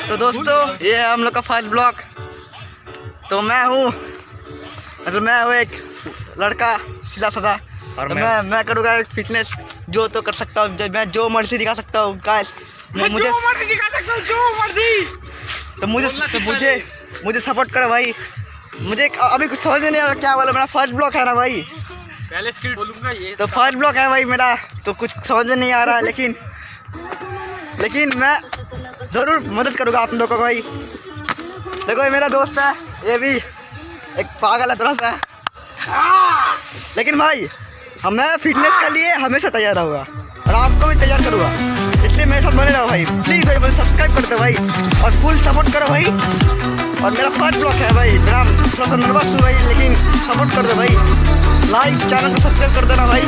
तो दोस्तों ये है हम लोग का फर्स्ट ब्लॉग। तो मैं हूँ एक लड़का सीधा साधा और मैं करूँगा एक फिटनेस जो तो कर सकता हूँ, मैं जो मर्जी दिखा सकता हूँ गाइस। मुझे दिखा सकता हूँ जो मर्जी। तो मुझे सपोर्ट करो भाई। मुझे अभी कुछ समझ में नहीं आ रहा क्या बोला, मेरा फर्स्ट ब्लॉग है ना भाई, पहले स्किल बोलूंगा ये तो फर्स्ट ब्लॉग है भाई मेरा, तो कुछ समझ में नहीं आ रहा लेकिन मैं ज़रूर मदद करूँगा आप लोगों को भाई। देखो ये मेरा दोस्त है, ये भी एक पागल है थोड़ा सा, लेकिन भाई मैं फिटनेस के लिए हमेशा तैयार रहूँगा और आपको भी तैयार करूँगा, इसलिए मेरे साथ बने रहो भाई। प्लीज़ भाई मुझे सब्सक्राइब कर दो भाई और फुल सपोर्ट करो भाई। और मेरा फर्स्ट ब्लॉग है भाई, मेरा थोड़ा सा नर्वस हूँ भाई, लेकिन सपोर्ट कर दो भाई, लाइक चैनल को सब्सक्राइब कर देना भाई।